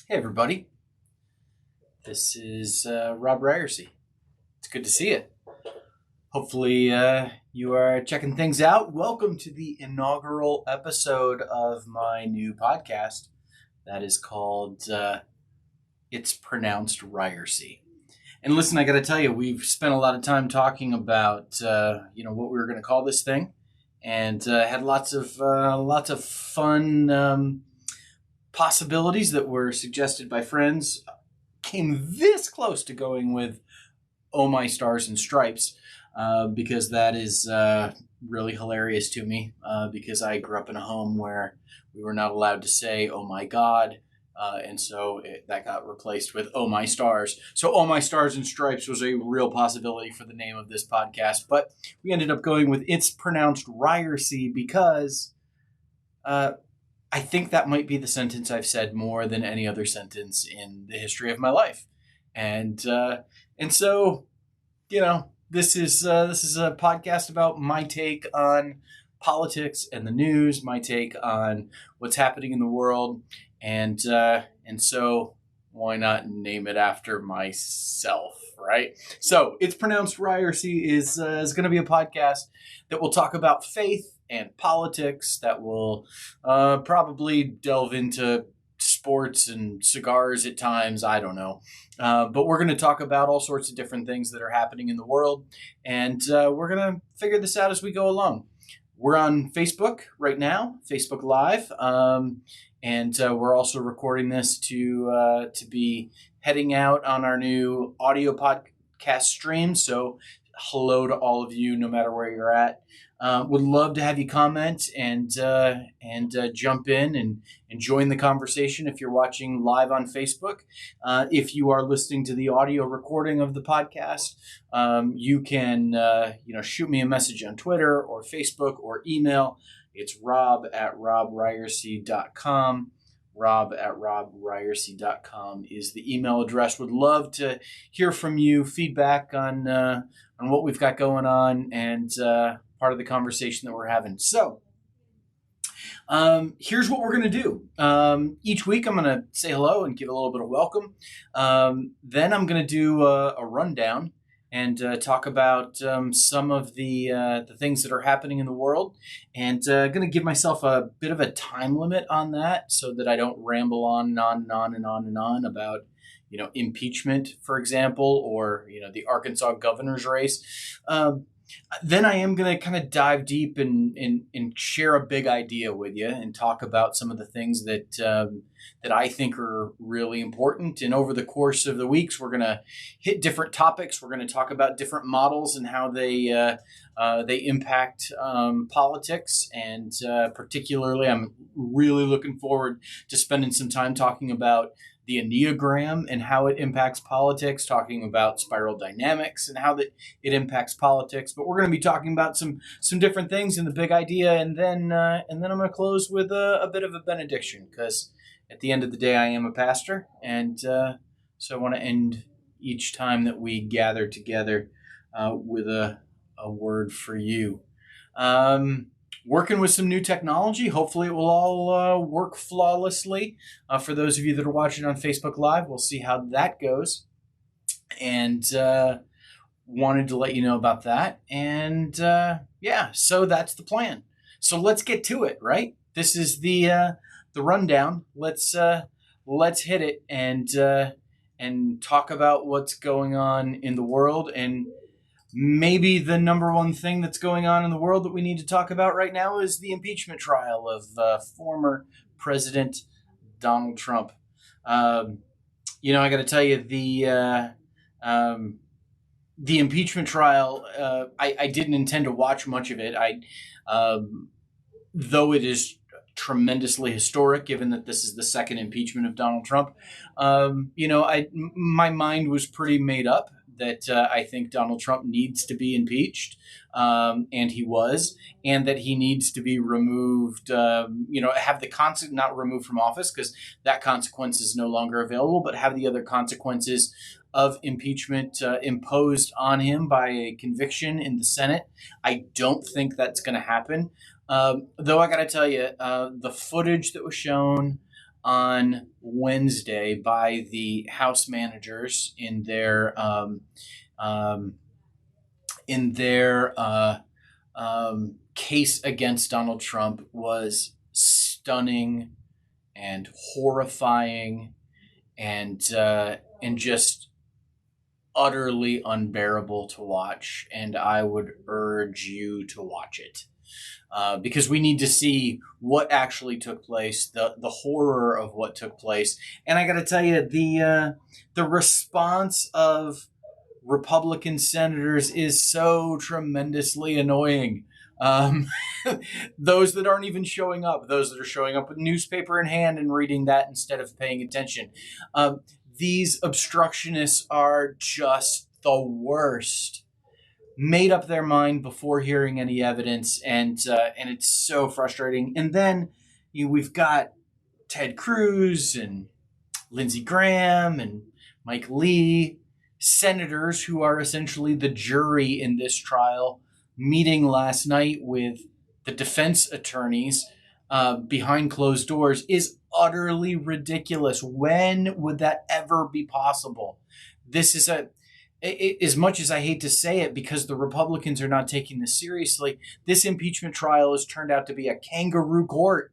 Hey everybody, this is Robb Ryerse. It's good to see you. Hopefully you are checking things out. Welcome to the inaugural episode of my new podcast that is called It's Pronounced Ryerse. And listen, I got to tell you, we've spent a lot of time talking about what we were going to call this thing, and had lots of fun possibilities that were suggested by friends. Came this close to going with "Oh My Stars and Stripes" because that is really hilarious to me because I grew up in a home where we were not allowed to say "Oh my God," and so that got replaced with "Oh My Stars." So "Oh My Stars and Stripes" was a real possibility for the name of this podcast, but we ended up going with "It's Pronounced Ryerse" because I think that might be the sentence I've said more than any other sentence in the history of my life, and so this is a podcast about my take on politics and the news, my take on what's happening in the world, and so why not name it after myself, right? So It's Pronounced Ryerse is going to be a podcast that will talk about faith and politics, that will probably delve into sports and cigars at times. I don't know. But we're going to talk about all sorts of different things that are happening in the world. And we're going to figure this out as we go along. We're on Facebook right now, Facebook Live. And we're also recording this to be heading out on our new audio podcast stream. So hello to all of you, no matter where you're at. Would love to have you comment and jump in and join the conversation if you're watching live on Facebook. If you are listening to the audio recording of the podcast, you can shoot me a message on Twitter or Facebook or email. It's rob@robryerse.com. rob@robryerse.com is the email address. Would love to hear from you, feedback on what we've got going on, and part of the conversation that we're having. So here's what we're going to do. Each week I'm going to say hello and give a little bit of welcome. Then I'm going to do a rundown and talk about some of the things that are happening in the world, and going to give myself a bit of a time limit on that so that I don't ramble on and on and on and on and on about impeachment, for example, or the Arkansas governor's race. Then I am going to kind of dive deep and share a big idea with you and talk about some of the things that I think are really important. And over the course of the weeks, we're going to hit different topics. We're going to talk about different models and how they impact politics. And particularly, I'm really looking forward to spending some time talking about the enneagram and how it impacts politics, talking about spiral dynamics and how that it impacts politics. But we're going to be talking about some different things in the big idea, and then I'm going to close with a bit of a benediction, because at the end of the day, I am a pastor, and so I want to end each time that we gather together with a word for you. Working with some new technology. Hopefully it will all work flawlessly. For those of you that are watching on Facebook Live, we'll see how that goes. And wanted to let you know about that. And so that's the plan. So let's get to it, right? This is the rundown. Let's hit it and talk about what's going on in the world. And maybe the number one thing that's going on in the world that we need to talk about right now is the impeachment trial of former President Donald Trump. I got to tell you, the impeachment trial, I didn't intend to watch much of it. Though it is tremendously historic, given that this is the second impeachment of Donald Trump. My mind was pretty made up that I think Donald Trump needs to be impeached, and he was, and that he needs to be removed, have the not removed from office, because that consequence is no longer available, but have the other consequences of impeachment imposed on him by a conviction in the Senate. I don't think that's going to happen. Though I got to tell you, the footage that was shown on Wednesday by the House managers um, in their case against Donald Trump was stunning and horrifying and just utterly unbearable to watch. And I would urge you to watch it. Because we need to see what actually took place, the horror of what took place, and I got to tell you, the response of Republican senators is so tremendously annoying. Um, those that aren't even showing up, those that are showing up with newspaper in hand and reading that instead of paying attention. These obstructionists are just the worst. Made up their mind before hearing any evidence, and it's so frustrating. And then we've got Ted Cruz and Lindsey Graham and Mike Lee, senators who are essentially the jury in this trial, meeting last night with the defense attorneys behind closed doors is utterly ridiculous. When would that ever be possible? This is as much as I hate to say it, because the Republicans are not taking this seriously, this impeachment trial has turned out to be a kangaroo court,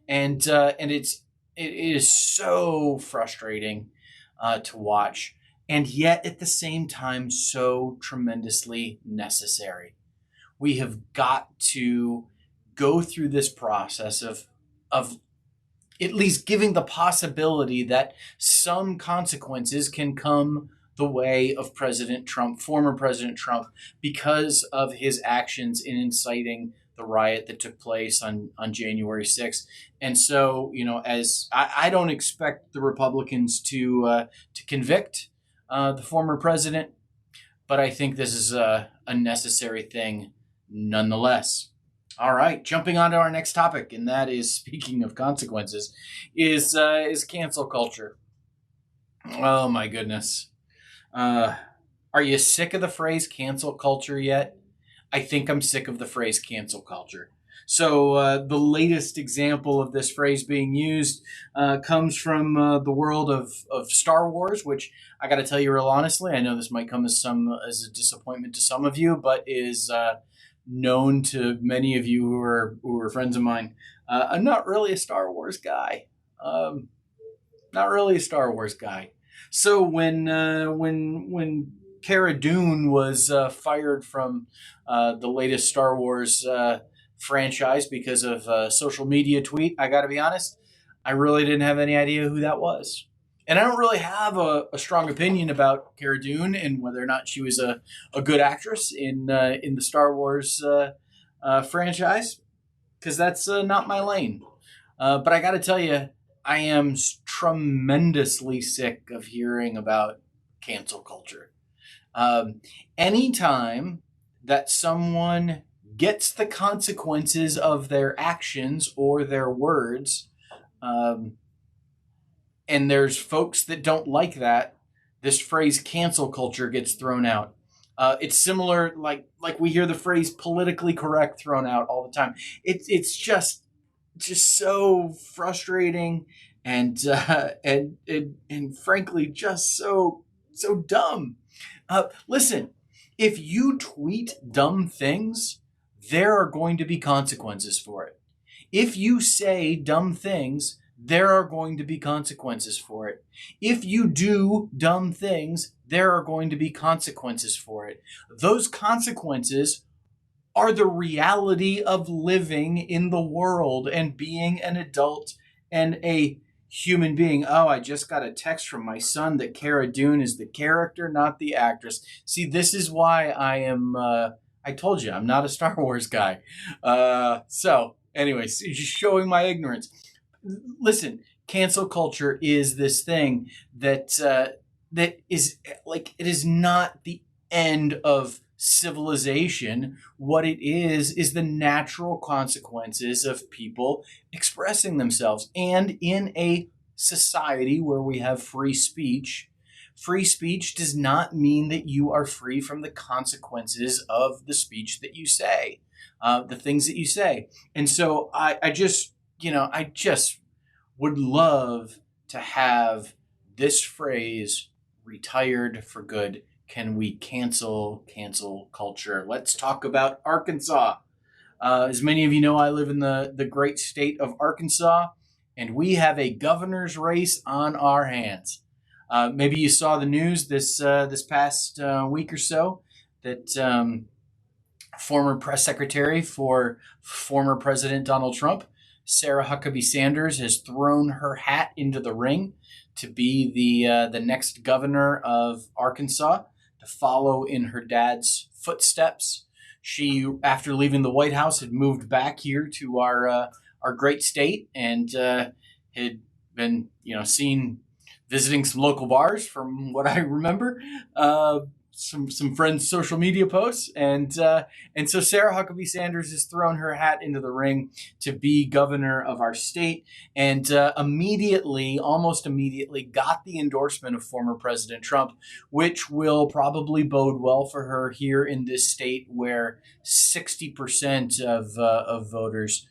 and it is so frustrating to watch, and yet at the same time so tremendously necessary. We have got to go through this process of at least giving the possibility that some consequences can come the way of President Trump, former President Trump, because of his actions in inciting the riot that took place on January 6th. And so, as I don't expect the Republicans to convict the former president, but I think this is a necessary thing nonetheless. All right, jumping on to our next topic, and that is, speaking of consequences, is cancel culture. Oh my goodness. Are you sick of the phrase cancel culture yet? I think I'm sick of the phrase cancel culture. So the latest example of this phrase being used comes from the world of Star Wars, which I got to tell you real honestly, I know this might come as a disappointment to some of you, but is known to many of you who are friends of mine. I'm not really a Star Wars guy. Not really a Star Wars guy. So when Cara Dune was fired from the latest Star Wars franchise because of a social media tweet, I got to be honest, I really didn't have any idea who that was. And I don't really have a strong opinion about Cara Dune and whether or not she was a good actress in the Star Wars franchise, because that's not my lane. But I got to tell you, I am tremendously sick of hearing about cancel culture. Anytime that someone gets the consequences of their actions or their words, and there's folks that don't like that, this phrase cancel culture gets thrown out. It's similar, like we hear the phrase politically correct thrown out all the time. It's just so frustrating and frankly just so dumb. Listen, if you tweet dumb things, there are going to be consequences for it. If you say dumb things, there are going to be consequences for it. If you do dumb things, there are going to be consequences for it. Those consequences are the reality of living in the world and being an adult and a human being. Oh, I just got a text from my son that Cara Dune is the character, not the actress. See, this is why I told you, I'm not a Star Wars guy. So anyways, just showing my ignorance. Listen, cancel culture is this thing that is like, it is not the end of civilization. What it is the natural consequences of people expressing themselves. And in a society where we have free speech does not mean that you are free from the consequences of the speech that you say, the things that you say. And so I just would love to have this phrase retired for good. Can we cancel culture? Let's talk about Arkansas. As many of you know, I live in the great state of Arkansas, and we have a governor's race on our hands. Maybe you saw the news this past week or so that former press secretary for former President Donald Trump, Sarah Huckabee Sanders, has thrown her hat into the ring to be the next governor of Arkansas, to follow in her dad's footsteps. She, after leaving the White House, had moved back here to our great state and had been seen visiting some local bars, from what I remember. Some friends' social media posts, and so Sarah Huckabee Sanders has thrown her hat into the ring to be governor of our state, and almost immediately, got the endorsement of former President Trump, which will probably bode well for her here in this state, where 60% of voters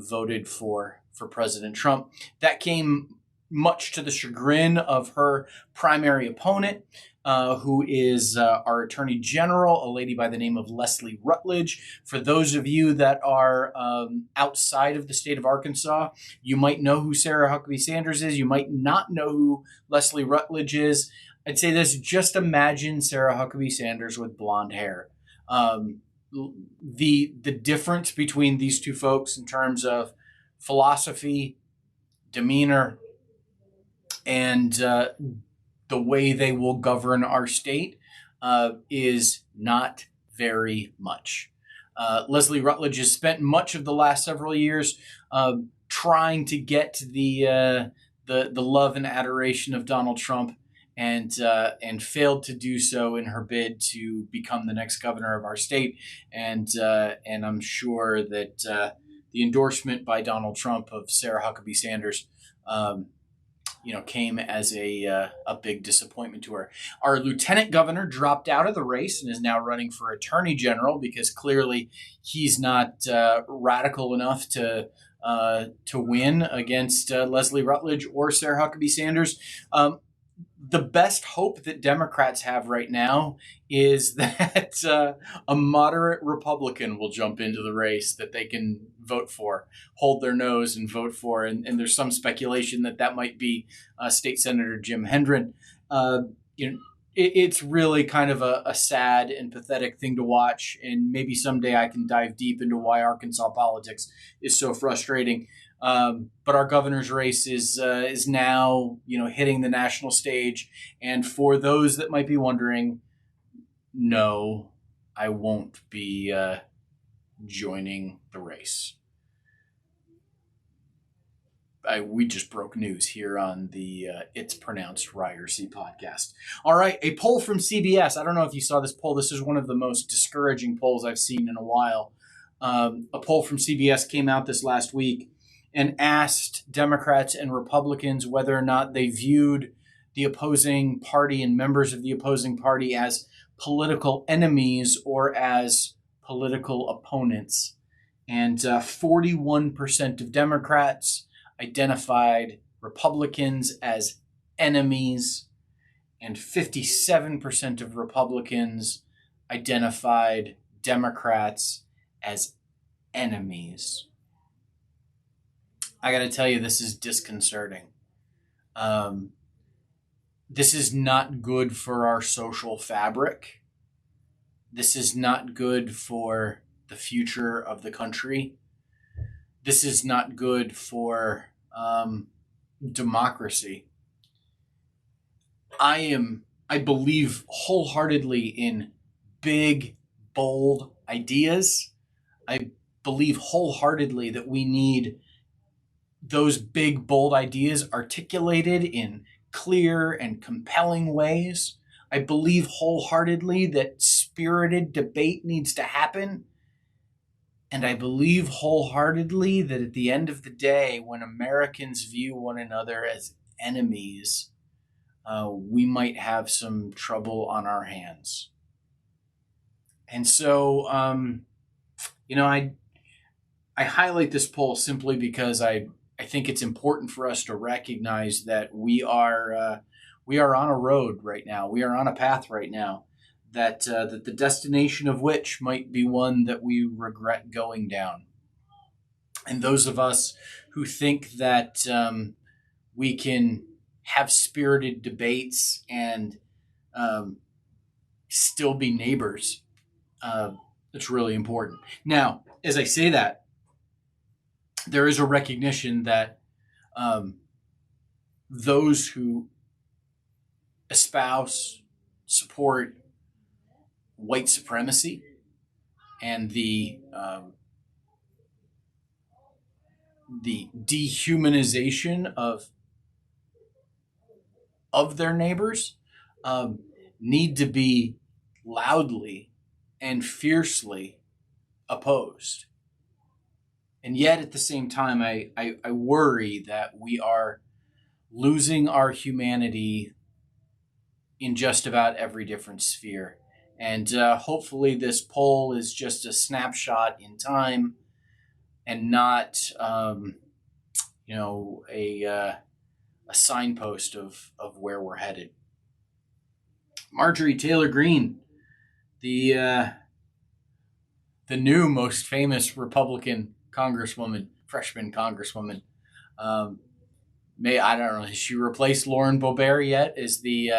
voted for President Trump. That came much to the chagrin of her primary opponent, who is our Attorney General, a lady by the name of Leslie Rutledge. For those of you that are outside of the state of Arkansas, you might know who Sarah Huckabee Sanders is. You might not know who Leslie Rutledge is. I'd say this: just imagine Sarah Huckabee Sanders with blonde hair. The difference between these two folks in terms of philosophy, demeanor, and the way they will govern our state is not very much. Leslie Rutledge has spent much of the last several years trying to get the love and adoration of Donald Trump, and failed to do so in her bid to become the next governor of our state. And I'm sure that the endorsement by Donald Trump of Sarah Huckabee Sanders came as a big disappointment to her. Our lieutenant governor dropped out of the race and is now running for attorney general, because clearly he's not radical enough to win against Leslie Rutledge or Sarah Huckabee Sanders. The best hope that Democrats have right now is that a moderate Republican will jump into the race that they can vote for, hold their nose and vote for. And there's some speculation that might be State Senator Jim Hendren. It's really kind of a sad and pathetic thing to watch. And maybe someday I can dive deep into why Arkansas politics is so frustrating. But our governor's race is now hitting the national stage, and for those that might be wondering, no, I won't be joining the race. We just broke news here on the It's Pronounced Ryerse podcast. All right, a poll from CBS. I don't know if you saw this poll. This is one of the most discouraging polls I've seen in a while. A poll from CBS came out this last week and asked Democrats and Republicans whether or not they viewed the opposing party and members of the opposing party as political enemies or as political opponents. And 41% of Democrats identified Republicans as enemies, and 57% of Republicans identified Democrats as enemies. I got to tell you, this is disconcerting. This is not good for our social fabric. This is not good for the future of the country. This is not good for democracy. I believe wholeheartedly in big, bold ideas. I believe wholeheartedly that we need those big, bold ideas articulated in clear and compelling ways. I believe wholeheartedly that spirited debate needs to happen. And I believe wholeheartedly that at the end of the day, when Americans view one another as enemies, we might have some trouble on our hands. And so, I highlight this poll simply because I I think it's important for us to recognize that we are on a road right now. We are on a path right now that the destination of which might be one that we regret going down. And those of us who think that we can have spirited debates and um, still be neighbors, it's really important. Now, as I say that, there is a recognition that um, those who espouse, support white supremacy and the dehumanization of their neighbors um, need to be loudly and fiercely opposed. And yet, at the same time, I worry that we are losing our humanity in just about every different sphere. And hopefully, this poll is just a snapshot in time and not, a signpost of where we're headed. Marjorie Taylor Greene, the the new most famous Republican congresswoman, freshman congresswoman. Um, I don't know, has she replaced Lauren Boebert yet as the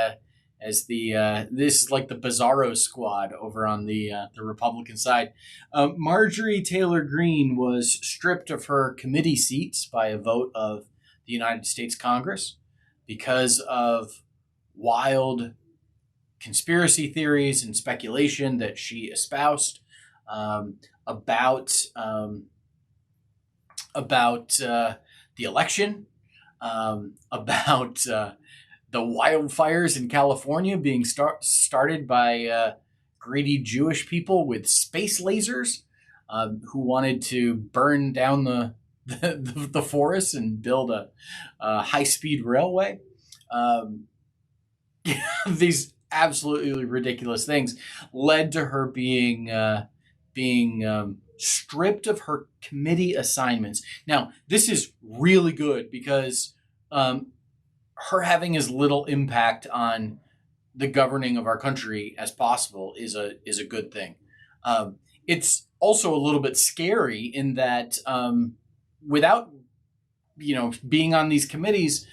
this is like the Bizarro squad over on the Republican side. Marjorie Taylor Greene was stripped of her committee seats by a vote of the United States Congress because of wild conspiracy theories and speculation that she espoused um, about the election, about the wildfires in California being started by greedy Jewish people with space lasers who wanted to burn down the forests and build a high speed railway. Um, these absolutely ridiculous things led to her being stripped of her committee assignments. Now, this is really good because um, her having as little impact on the governing of our country as possible is a good thing. It's also a little bit scary in that without being on these committees,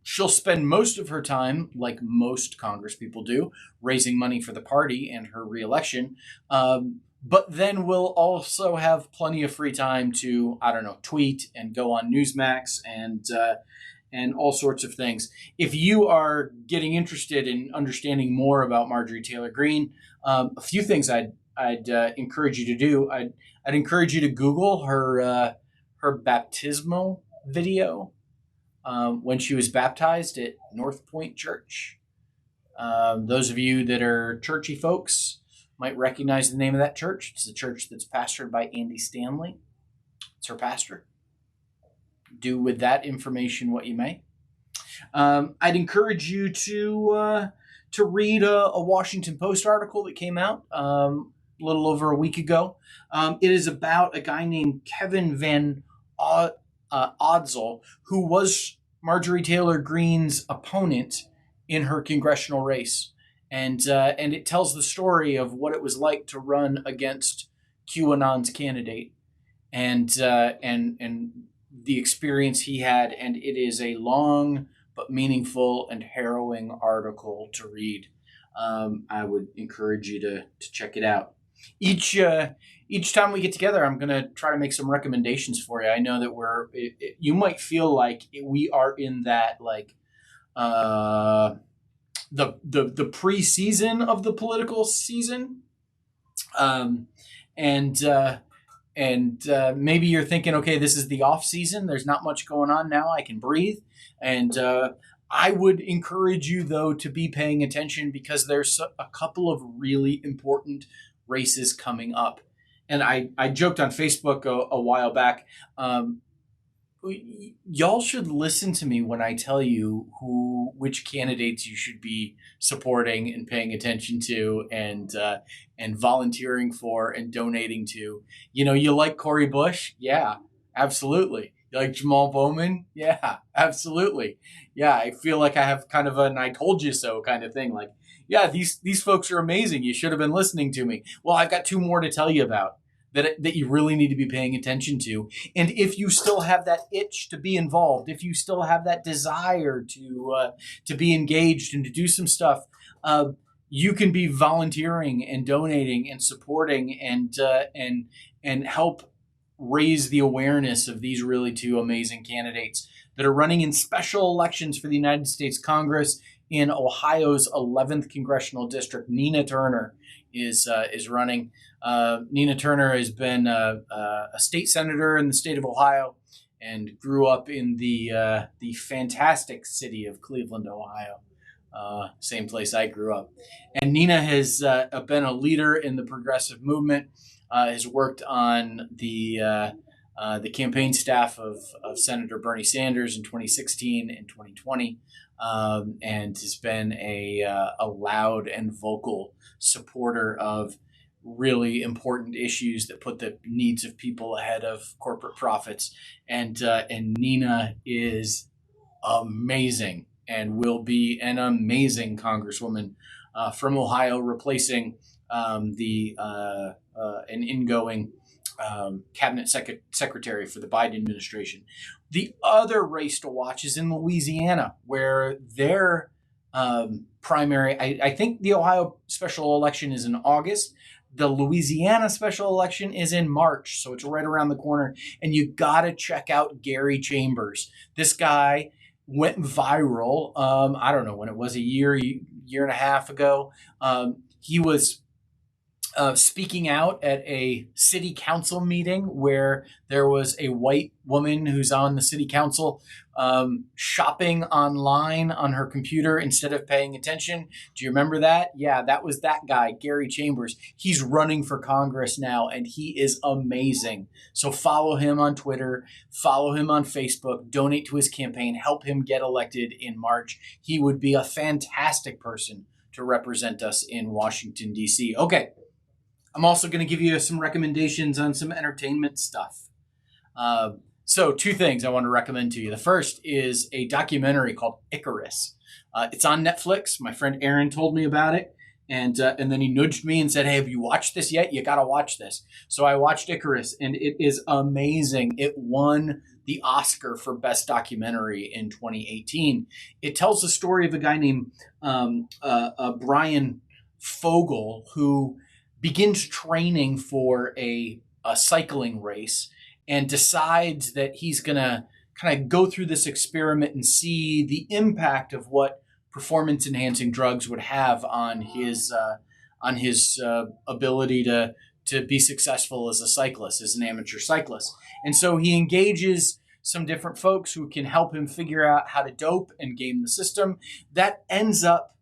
she'll spend most of her time, like most Congress people do, raising money for the party and her reelection. But then we'll also have plenty of free time to, I don't know, tweet and go on Newsmax and all sorts of things. If you are getting interested in understanding more about Marjorie Taylor Greene, a few things I'd encourage you to do. I'd encourage you to Google her baptismal video when she was baptized at North Point Church. Those of you that are churchy folks might recognize the name of that church. It's the church that's pastored by Andy Stanley. It's her pastor. Do with that information what you may. I'd encourage you to read a Washington Post article that came out a little over a week ago. It is about a guy named Kevin Van Odzel, who was Marjorie Taylor Greene's opponent in her congressional race, and it tells the story of what it was like to run against QAnon's candidate, and the experience he had. And it is a long but meaningful and harrowing article to read. I would encourage you to check it out. Each time we get together, I'm going to try to make some recommendations for you. I know that you might feel like we are in that like the preseason of the political season, and maybe you're thinking, okay, this is the off season. There's not much going on now. I can breathe, and I would encourage you though to be paying attention because there's a couple of really important races coming up. And I joked on Facebook a while back. Y'all should listen to me when I tell you which candidates you should be supporting and paying attention to and volunteering for and donating to. You like Cori Bush? Yeah, absolutely. You like Jamal Bowman? Yeah, absolutely. Yeah, I feel like I have kind of an "I told you so" kind of thing. Like, yeah, these folks are amazing. You should have been listening to me. Well, I've got two more to tell you about that you really need to be paying attention to. And if you still have that itch to be involved, if you still have that desire to be engaged and to do some stuff, uh, you can be volunteering and donating and supporting and help raise the awareness of these really two amazing candidates that are running in special elections for the United States Congress in Ohio's 11th congressional district. Nina Turner is running. Nina Turner has been a state senator in the state of Ohio and grew up in the fantastic city of Cleveland, Ohio. Same place I grew up. And Nina has been a leader in the progressive movement, has worked on the campaign staff of Senator Bernie Sanders in 2016 and 2020, and has been a loud and vocal supporter of really important issues that put the needs of people ahead of corporate profits. And Nina is amazing and will be an amazing congresswoman from Ohio, replacing the an ingoing cabinet secretary for the Biden administration. The other race to watch is in Louisiana, where their primary, I think the Ohio special election is in August. The Louisiana special election is in March, so it's right around the corner. And you got to check out Gary Chambers. This guy went viral. I don't know when it was, a year and a half ago. He was speaking out at a city council meeting where there was a white woman who's on the city council shopping online on her computer instead of paying attention. Do you remember that? Yeah, that was that guy, Gary Chambers. He's running for Congress now, and he is amazing. So follow him on Twitter, follow him on Facebook, donate to his campaign, help him get elected in March. He would be a fantastic person to represent us in Washington, D.C. Okay. I'm also going to give you some recommendations on some entertainment stuff. So two things I want to recommend to you. The first is a documentary called Icarus. It's on Netflix. My friend Aaron told me about it. And then he nudged me and said, "Hey, have you watched this yet? You got to watch this." So I watched Icarus, and it is amazing. It won the Oscar for Best Documentary in 2018. It tells the story of a guy named Brian Fogel, who begins training for a cycling race and decides that he's going to kind of go through this experiment and see the impact of what performance enhancing drugs would have on his ability to be successful as a cyclist, as an amateur cyclist. And so he engages some different folks who can help him figure out how to dope and game the system. That ends up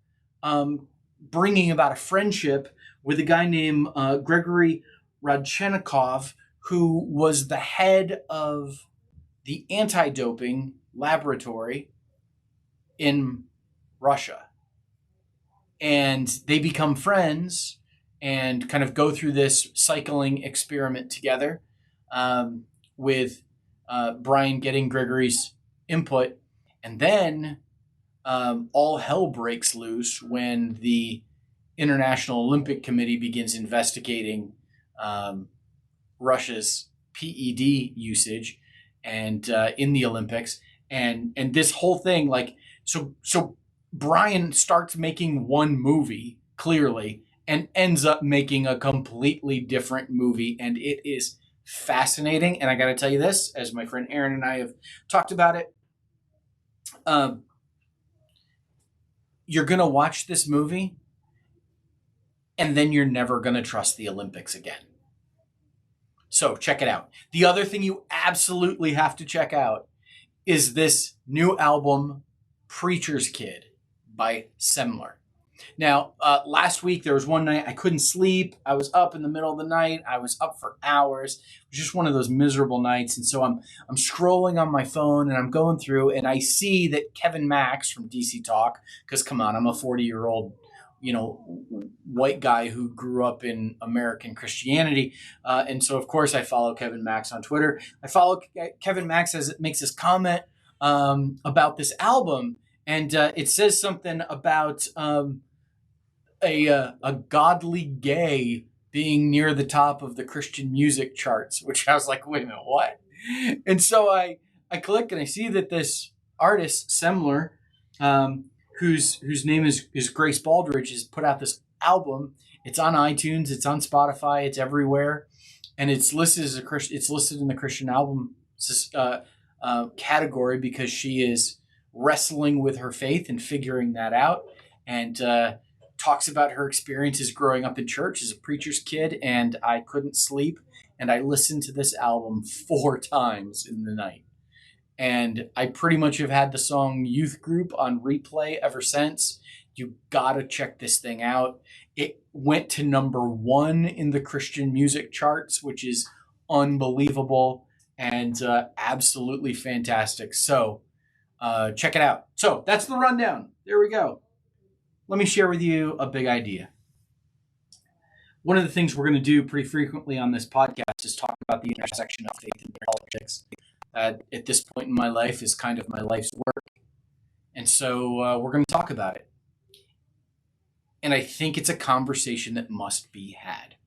bringing about a friendship with a guy named Gregory Rodchenikov, who was the head of the anti-doping laboratory in Russia. And they become friends and kind of go through this cycling experiment together, with Brian getting Gregory's input. And then all hell breaks loose when the International Olympic Committee begins investigating Russia's PED usage and in the Olympics, and this whole thing, like, so Brian starts making one movie clearly and ends up making a completely different movie, and it is fascinating. And I got to tell you this, as my friend Aaron and I have talked about it, you're gonna watch this movie, and then you're never going to trust the Olympics again. So check it out. The other thing you absolutely have to check out is this new album, Preacher's Kid by Semler. Now, last week there was one night I couldn't sleep. I was up in the middle of the night. I was up for hours. It was just one of those miserable nights. And so I'm scrolling on my phone and I'm going through, and I see that Kevin Max from DC Talk, because come on, I'm a 40-year-old white guy who grew up in American Christianity. And so, of course, I follow Kevin Max on Twitter. I follow Kevin Max as it makes this comment about this album. And it says something about a godly gay being near the top of the Christian music charts, which I was like, wait a minute, what? And so I click and I see that this artist, Semler, whose name is Grace Baldridge, has put out this album. It's on iTunes, it's on Spotify, it's everywhere, and it's listed as it's listed in the Christian album category because she is wrestling with her faith and figuring that out, and talks about her experiences growing up in church as a preacher's kid. And I couldn't sleep, and I listened to this album 4 times in the night. And I pretty much have had the song Youth Group on replay ever since. You gotta check this thing out. It went to #1 in the Christian music charts, which is unbelievable and absolutely fantastic. So check it out. So that's the rundown. There we go. Let me share with you a big idea. One of the things we're going to do pretty frequently on this podcast is talk about the intersection of faith and politics. At this point in my life is kind of my life's work. And so we're going to talk about it. And I think it's a conversation that must be had.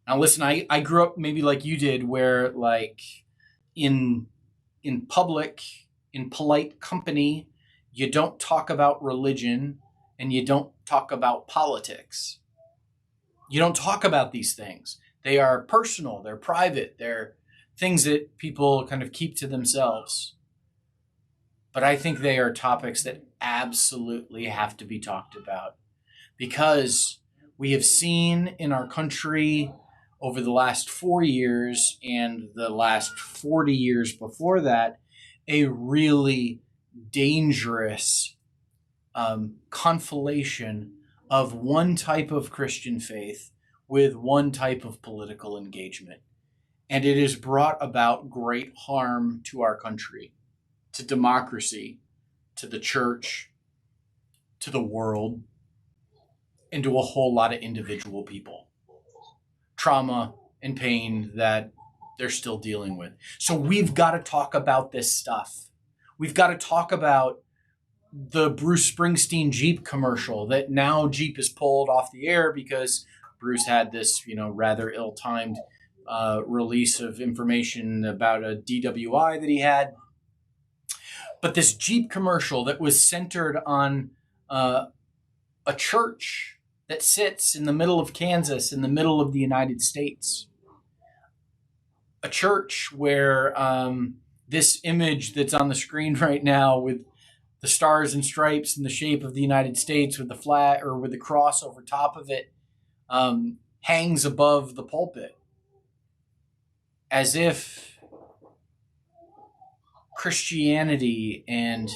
Now, listen, I grew up maybe like you did, where like in public, in polite company, you don't talk about religion and you don't talk about politics. You don't talk about these things. They are personal, they're private, they're things that people kind of keep to themselves. But I think they are topics that absolutely have to be talked about, because we have seen in our country over the last 4 years and the last 40 years before that, a really dangerous conflation of one type of Christian faith with one type of political engagement. And it has brought about great harm to our country, to democracy, to the church, to the world, and to a whole lot of individual people. Trauma and pain that they're still dealing with. So we've got to talk about this stuff. We've got to talk about the Bruce Springsteen Jeep commercial that now Jeep is pulled off the air because Bruce had this, rather ill-timed release of information about a DWI that he had. But this Jeep commercial that was centered on a church that sits in the middle of Kansas, in the middle of the United States. A church where this image that's on the screen right now with the stars and stripes in the shape of the United States with the flag or with the cross over top of it hangs above the pulpit, as if Christianity and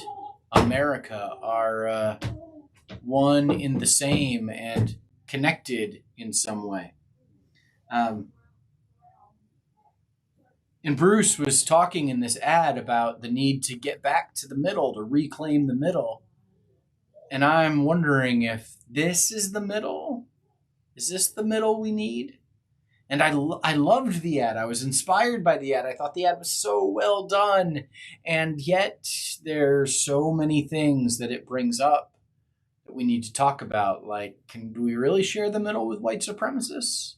America are one in the same and connected in some way. And Bruce was talking in this ad about the need to get back to the middle, to reclaim the middle. And I'm wondering if this is the middle. Is this the middle we need? And I loved the ad. I was inspired by the ad. I thought the ad was so well done. And yet there's so many things that it brings up that we need to talk about. Like, do we really share the middle with white supremacists?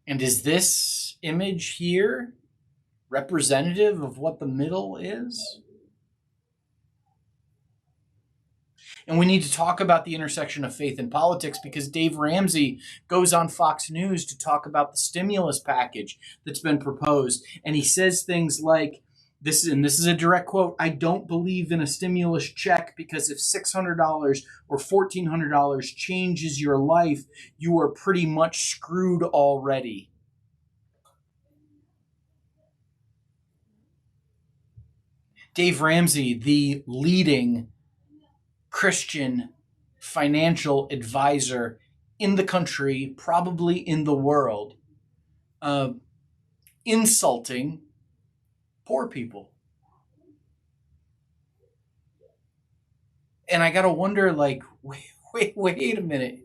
And is this image here representative of what the middle is? And we need to talk about the intersection of faith and politics, because Dave Ramsey goes on Fox News to talk about the stimulus package that's been proposed. And he says things like, this is a direct quote, "I don't believe in a stimulus check because if $600 or $1,400 changes your life, you are pretty much screwed already." Dave Ramsey, the leading Christian financial advisor in the country, probably in the world, insulting poor people. And I got to wonder, like, wait a minute.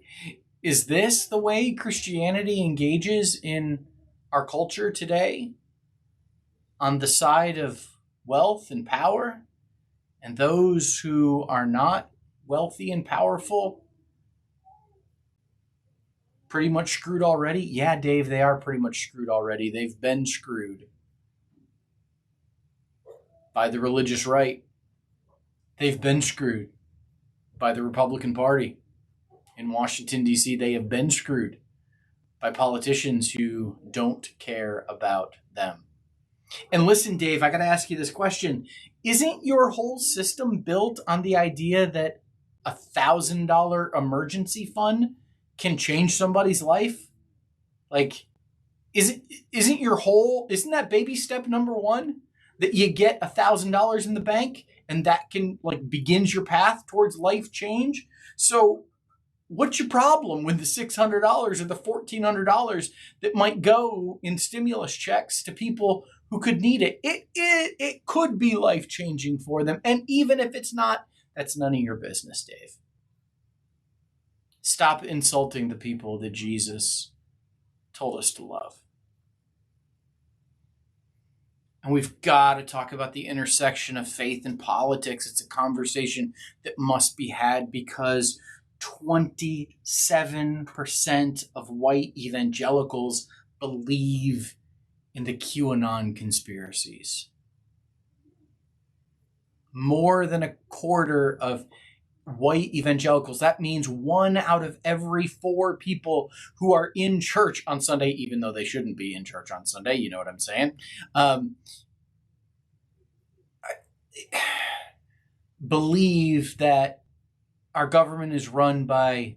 Is this the way Christianity engages in our culture today? On the side of wealth and power? And those who are not wealthy and powerful, pretty much screwed already? Yeah, Dave, they are pretty much screwed already. They've been screwed by the religious right. They've been screwed by the Republican Party. In Washington, D.C., they have been screwed by politicians who don't care about them. And listen, Dave, I got to ask you this question. Isn't your whole system built on the idea that $1,000 emergency fund can change somebody's life? Like, isn't that baby step number one? That you get $1,000 in the bank and that can like begins your path towards life change? So what's your problem with the $600 or the $1,400 that might go in stimulus checks to people who could need it? It could be life changing for them. And even if it's not, that's none of your business, Dave. Stop insulting the people that Jesus told us to love. And we've got to talk about the intersection of faith and politics. It's a conversation that must be had because 27% of white evangelicals believe in the QAnon conspiracies. More than a quarter of white evangelicals. That means 1 out of every 4 people who are in church on Sunday, even though they shouldn't be in church on Sunday. You know what I'm saying? Believe that our government is run by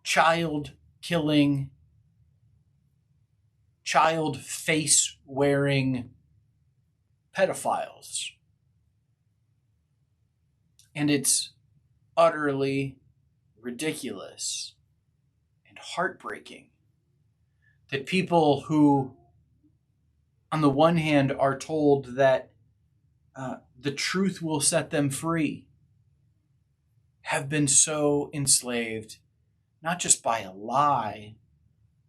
child killing, child face wearing pedophiles. And it's utterly ridiculous and heartbreaking that people who, on the one hand, are told that the truth will set them free, have been so enslaved, not just by a lie,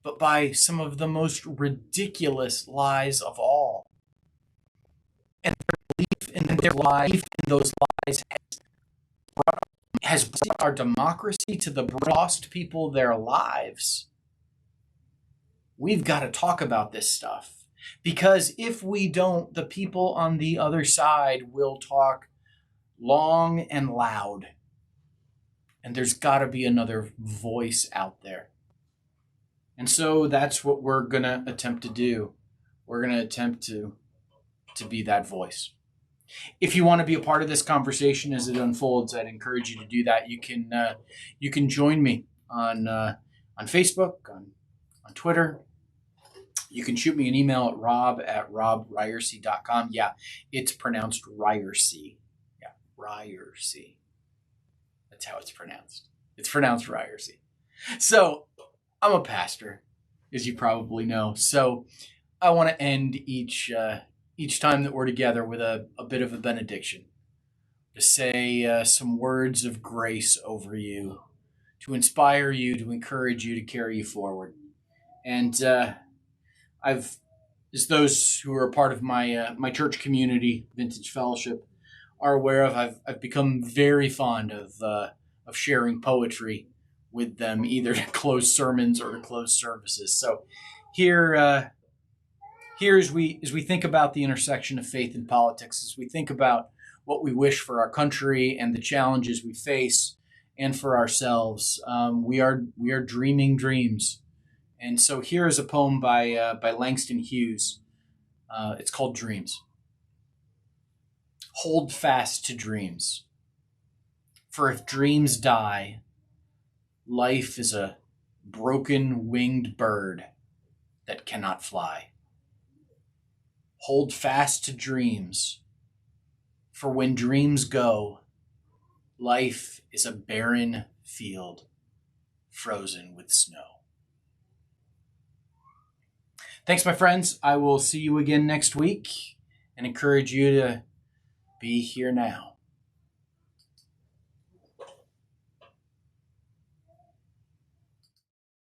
but by some of the most ridiculous lies of all. And their belief in those lies has brought our democracy to the lost people their lives. We've got to talk about this stuff. Because if we don't, the people on the other side will talk long and loud. And there's got to be another voice out there. And so that's what we're going to attempt to do. We're going to attempt to be that voice. If you want to be a part of this conversation as it unfolds, I'd encourage you to do that. You can join me on Facebook, on Twitter. You can shoot me an email at rob@robryerse.com. Yeah, it's pronounced Ryerse. Yeah, Ryerse. That's how it's pronounced. It's pronounced Ryerse. So I'm a pastor, as you probably know. So I want to end each time that we're together with a bit of a benediction, to say some words of grace over you, to inspire you, to encourage you, to carry you forward. And as those who are a part of my church community, Vintage Fellowship, are aware of, I've become very fond of sharing poetry with them, either to close sermons or to close services. So here as we think about the intersection of faith and politics, as we think about what we wish for our country and the challenges we face, and for ourselves, we are dreaming dreams. And so here is a poem by Langston Hughes. It's called Dreams. Hold fast to dreams. For if dreams die, life is a broken winged bird that cannot fly. Hold fast to dreams. For when dreams go, life is a barren field frozen with snow. Thanks, my friends. I will see you again next week and encourage you to be here now.